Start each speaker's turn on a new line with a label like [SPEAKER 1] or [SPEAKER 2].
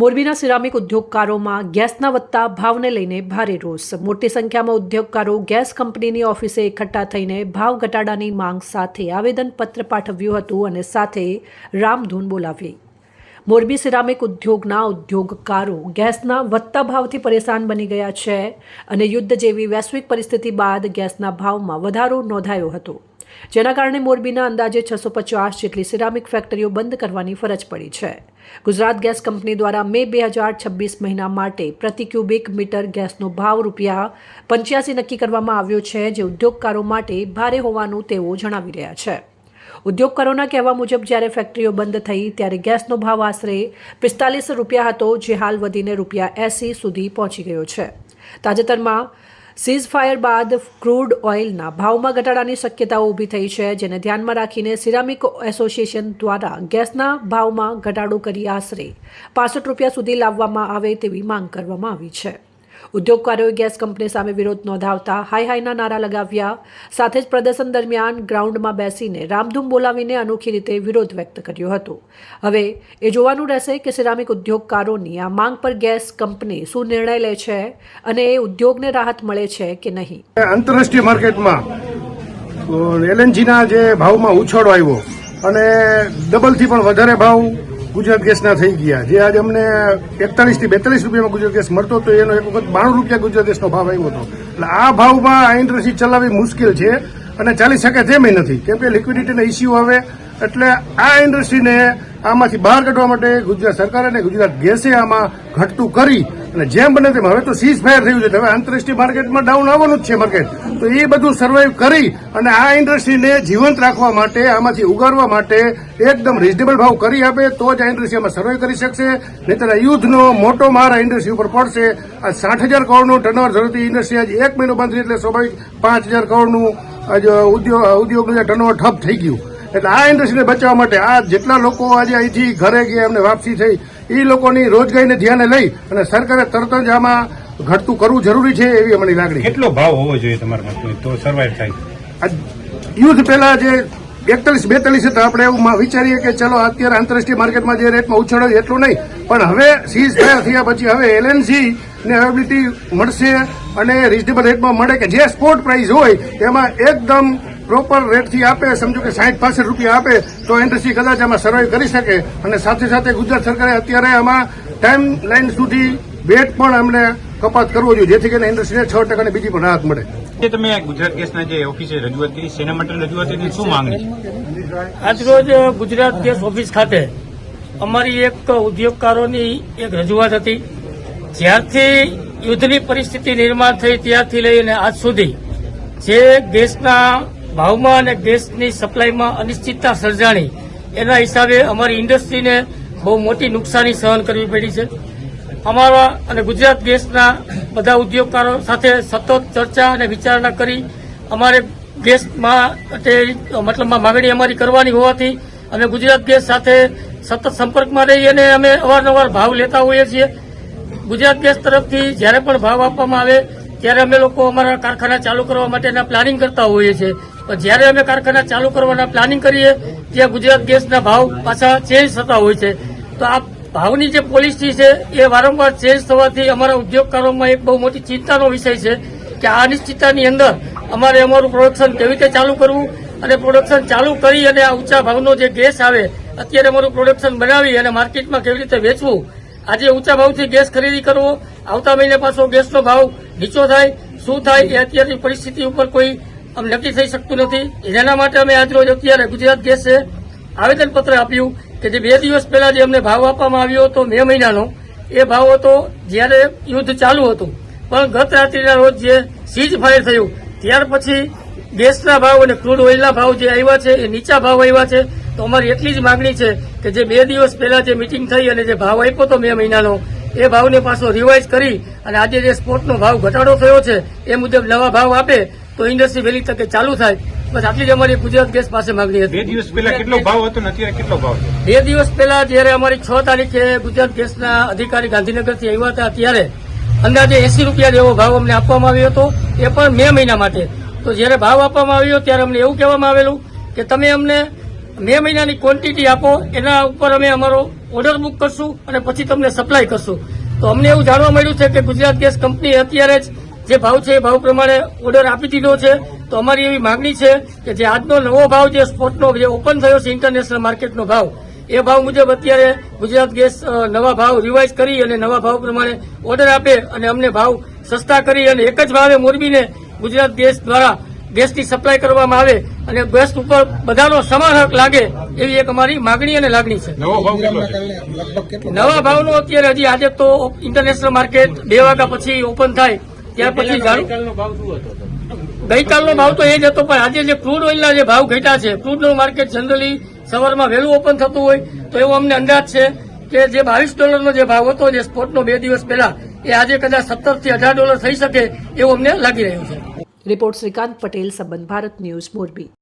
[SPEAKER 1] મોરબીના સિરામિક ઉદ્યોગકારોમાં ગેસના વધતા ભાવને લઈને ભારે રોષ. મોટી સંખ્યામાં ઉદ્યોગકારો ગેસ કંપનીની ઓફિસે એકઠા થઈને ભાવ ઘટાડાની માંગ સાથે આવેદનપત્ર પાઠવ્યું હતું અને સાથે રામધૂન બોલાવી. મોરબી સિરામિક ઉદ્યોગના ઉદ્યોગકારો ગેસના વધતા ભાવથી પરેશાન બની ગયા છે અને યુદ્ધ જેવી વૈશ્વિક પરિસ્થિતિ બાદ ગેસના ભાવમાં વધારો નોંધાયો હતો, જેના કારણે મોરબીના અંદાજે 650 જેટલી સિરામિક ફેક્ટરીઓ બંધ કરવાની ફરજ પડી છે. ગુજરાત ગેસ કંપની દ્વારા મે 2026 મહિના માટે પ્રતિ ક્યુબિક મીટર ગેસનો ભાવ ₹85 નક્કી કરવામાં આવ્યો છે, જે ઉદ્યોગકારો માટે ભારે હોવાનું તેઓ જણાવી રહ્યા છે. ઉદ્યોગકારોના કહેવા મુજબ જ્યારે ફેક્ટરીઓ બંધ થઈ ત્યારે ગેસનો ભાવ આશરે ₹45 હતો, જે હાલ વધીને ₹80 સુધી પહોંચી ગયો છે. તાજેતરમાં સીઝ ફાયર બાદ ક્રૂડ ઓઇલના ભાવમાં ઘટાડાની શક્યતાઓ ઊભી થઈ છે, જેને ધ્યાનમાં રાખીને સિરામિક એસોસિએશન દ્વારા ગેસના ભાવમાં ઘટાડો કરી આશરે ₹65 સુધી લાવવામાં આવે તેવી માંગ કરવામાં આવી છે. ઉદ્યોગકારોએ ગેસ કંપની સામે વિરોધ નોંધાવતા હાય હાયના નારા લગાવ્યા. સાથે જ પ્રદર્શન દરમિયાન ગ્રાઉન્ડમાં બેસીને રામધૂમ બોલાવીને અનોખી રીતે વિરોધ વ્યક્ત કર્યો હતો. હવે એ જોવાનું રહેશે કે સિરામિક ઉદ્યોગકારોની આ માંગ પર ગેસ કંપની શું નિર્ણય લે છે અને એ ઉદ્યોગને રાહત મળે છે કે નહીં.
[SPEAKER 2] આંતરરાષ્ટ્રીય માર્કેટમાં એલએનજીના જે ભાવમાં ઉછાળો આવ્યો અને ડબલથી પણ વધારે ભાવ ગુજરાત ગેસના થઈ ગયા, જે આજે અમને 41 થી 42 રૂપિયામાં ગુજરાત ગેસ મળતો હતો, એનો એક વખત ₹92 ગુજરાત ગેસનો ભાવ આવ્યો હતો. એટલે આ ભાવમાં આ ઇન્ડસ્ટ્રી ચલાવવી મુશ્કેલ છે અને ચાલી શકે તેમ નથી, કેમ કે લિક્વિડિટીના ઇસ્યુ આવે. એટલે આ ઇન્ડસ્ટ્રીને આમાંથી બહાર કાઢવા માટે ગુજરાત સરકાર અને ગુજરાત ગેસે આમાં ઘટતું કરી અને જેમ બને તેમ, હવે તો સીઝ ફાયર થયું છે, હવે આંતરરાષ્ટ્રીય માર્કેટમાં ડાઉન આવવાનું જ છે માર્કેટ, તો એ બધું સર્વાઈવ કરી અને આ ઇન્ડસ્ટ્રીને જીવંત રાખવા માટે, આમાંથી ઉગારવા માટે એકદમ રીઝનેબલ ભાવ કરી આપે તો જ આ ઇન્ડસ્ટ્રીમાં સર્વાઈવ કરી શકશે. નહીંતર યુદ્ધનો મોટો માર આ ઇન્ડસ્ટ્રી ઉપર પડશે. આ 60,000 કરોડનું ટર્નઓવર ધરાવતી ઇન્ડસ્ટ્રી આજે 1 મહિનો બંધ થઈ એટલે સ્વાભાવિક 5,000 કરોડનું ઉદ્યોગનું જે ટર્નઓવર ઠપ થઈ ગયું. એટલે આ ઇન્ડસ્ટ્રીને બચાવવા માટે આ જેટલા લોકો આજે અહીંથી ઘરે ગયા, એમને વાપસી થઈ, એ લોકોની રોજગારીને ધ્યાને લઈ અને સરકારે તરત જ આમાં ઘટતું કરવું જરૂરી છે એવી અમારી લાગણી.
[SPEAKER 3] કેટલો ભાવ હોવો જોઈએ તમારા માટે તો સર્વાઈવ થાય?
[SPEAKER 2] યુદ્ધ પહેલા જે 41-42 હતા, આપણે એવું વિચારીએ કે ચલો અત્યારે આંતરરાષ્ટ્રીય માર્કેટમાં જે રેટમાં ઉછાળો એટલું નહીં, પણ હવે સીઝ ફાયર થયા પછી હવે એલએનસી ને અવેલેબિલિટી મળશે અને રીઝનેબલ રેટમાં મળે, કે જે સ્પોટ પ્રાઇસ હોય તેમાં એકદમ પ્રોપર રેટથી આપે. સમજો કે 60-65 રૂપિયા આપે તો ઇન્ડસ્ટ્રી કદાચ આમાં સર્વાઈવ કરી શકે. અને સાથે સાથે ગુજરાત સરકારે અત્યારે આમાં ટાઈમ લાઈન સુધી વેટ પણ અમને કપાત કરવો જોઈએ, જેથી કરીને ઇન્ડસ્ટ્રીને 6% બીજી પણ રાહત મળે.
[SPEAKER 3] તમે ગુજરાત ગેસના જે ઓફિસે રજૂઆત કરી, શેના માટે રજૂઆત કરી, શું માંગણી છે?
[SPEAKER 4] આજરોજ ગુજરાત ગેસ ઓફિસ ખાતે અમારી એક ઉદ્યોગકારોની એક રજૂઆત હતી. જ્યારથી યુદ્ધની પરિસ્થિતિ નિર્માણ થઈ ત્યારથી લઈને આજ સુધી જે ગેસના ભાવમાં અને ગેસની સપ્લાયમાં અનિશ્ચિતતા સર્જાણી, એના હિસાબે અમારી ઇન્ડસ્ટ્રીને બહુ મોટી નુકસાની સહન કરવી પડી છે. અમારા અને ગુજરાત ગેસના બધા ઉદ્યોગકારો સાથે સતત ચર્ચા અને વિચારણા કરી અમારે ગેસમાં મતલબમાં માગણી અમારી કરવાની હોવાથી અમે ગુજરાત ગેસ સાથે સતત સંપર્કમાં રહી અને અમે અવારનવાર ભાવ લેતા હોઈએ છીએ. ગુજરાત ગેસ તરફથી જ્યારે પણ ભાવ આપવામાં આવે ત્યારે અમે લોકો અમારા કારખાના ચાલુ કરવા માટેના પ્લાનિંગ કરતા હોઈએ છીએ. પણ જ્યારે અમે કારખાના ચાલુ કરવાના પ્લાનિંગ કરીએ ત્યાં ગુજરાત ગેસના ભાવ પાછા ચેન્જ થતા હોય છે. તો આ ભાવની જે પોલિસી છે એ વારંવાર ચેન્જ થવાથી અમારા ઉદ્યોગકારોમાં એક બહુ મોટી ચિંતાનો વિષય છે કે આ અનિશ્ચિતતાની અંદર અમારે અમારું પ્રોડક્શન કેવી રીતે ચાલુ કરવું અને પ્રોડક્શન ચાલુ કરી અને આ ઊંચા ભાવનો જે ગેસ આવે, અત્યારે અમારું પ્રોડક્શન બનાવી અને માર્કેટમાં કેવી રીતે વેચવું. આજે ઊંચા ભાવથી ગેસ ખરીદી કરવો, આવતા મહિને પાછો ગેસનો ભાવ નીચો થાય, શું થાય એ અત્યારની પરિસ્થિતિ ઉપર કોઈ નક્કી થઈ શકતું નથી. જેના માટે અમે આજરોજ અત્યારે ગુજરાત ગેસે આવેદનપત્ર આપ્યું કે જે 2 દિવસ પહેલા જે અમને ભાવ આપવામાં આવ્યો હતો મે મહિનાનો, એ ભાવ હતો જ્યારે યુદ્ધ ચાલુ હતું, પણ ગત રાત્રિના રોજ જે સીઝ ફાયર થયું ત્યાર પછી ગેસના ભાવ અને ક્રૂડ ઓઇલના ભાવ જે આવ્યા છે એ નીચા ભાવ આવ્યા છે. તો અમારી એટલી જ માગણી છે કે જે 2 દિવસ પહેલા જે મિટિંગ થઈ અને જે ભાવ આપ્યો હતો મે મહિનાનો, એ ભાવને પાછો રિવાઇઝ કરી અને આજે જે સ્પોટનો ભાવ ઘટાડો થયો છે એ મુજબ નવા ભાવ આપે તો ઇન્ડસ્ટ્રી વહેલી તકે ચાલુ થાય. બસ આટલી જ અમારી ગુજરાત ગેસ પાસે માગણી હતી.
[SPEAKER 3] 2 દિવસ પહેલા કેટલો ભાવ હતો ને અત્યારે કેટલો ભાવ છે?
[SPEAKER 4] 2 દિવસ પહેલા જયારે અમારી 6 તારીખે ગુજરાત ગેસના અધિકારી ગાંધીનગરથી આવ્યા હતા ત્યારે અંદાજે ₹80 જેવો ભાવ અમને આપવામાં આવ્યો હતો, એ પણ મે મહિના માટે. તો જયારે ભાવ આપવામાં આવ્યો ત્યારે અમને એવું કહેવામાં આવેલું કે તમે અમને મે મહિનાની ક્વોન્ટિટી આપો, એના ઉપર અમે અમારો ઓર્ડર બુક કરશું અને પછી તમને સપ્લાય કરશું. તો અમને એવું જાણવા મળ્યું છે કે ગુજરાત ગેસ કંપની અત્યારે જ જે ભાવ છે એ ભાવ પ્રમાણે ઓર્ડર આપી દીધો છે. તો અમારી એવી માંગણી છે કે જે આજનો નવો ભાવ જે સ્પોટનો જે ઓપન થયો છે ઇન્ટરનેશનલ માર્કેટનો ભાવ, એ ભાવ મુજબ અત્યારે ગુજરાત ગેસ નવા ભાવ રિવાઇઝ કરી અને નવા ભાવ પ્રમાણે ઓર્ડર આપે અને અમને ભાવ સસ્તા કરી અને એક જ ભાવે મોરબીને ગુજરાત ગેસ દ્વારા ગેસની સપ્લાય કરવામાં આવે અને ગેસ ઉપર બધાનો સમાન હક લાગે એવી એક અમારી માગણી અને લાગણી છે.
[SPEAKER 3] નવો ભાવ કેટલો છે?
[SPEAKER 4] નવા ભાવનો અત્યારે હજી આજે તો ઇન્ટરનેશનલ માર્કેટ 2 વાગ્યા પછી ઓપન થાય ત્યાર પછી ગઈકાલનો ભાવ તો એ જ હતો, પણ આજે જે ક્રૂડ ઓઇલના જે ભાવ ઘટ્યા છે, ક્રૂડનું માર્કેટ જનરલી સવારમાં વહેલું ઓપન થતું હોય તો એવો અમને અંદાજ છે કે જે $22 જે ભાવ હતો જે સ્પોટનો 2 દિવસ પહેલા, એ આજે કદાચ $17 થી $18 થઈ શકે એવું અમને લાગી રહ્યું છે.
[SPEAKER 1] રિપોર્ટ શ્રીકાંત પટેલ, સંબંધ ભારત ન્યૂઝ, મોરબી.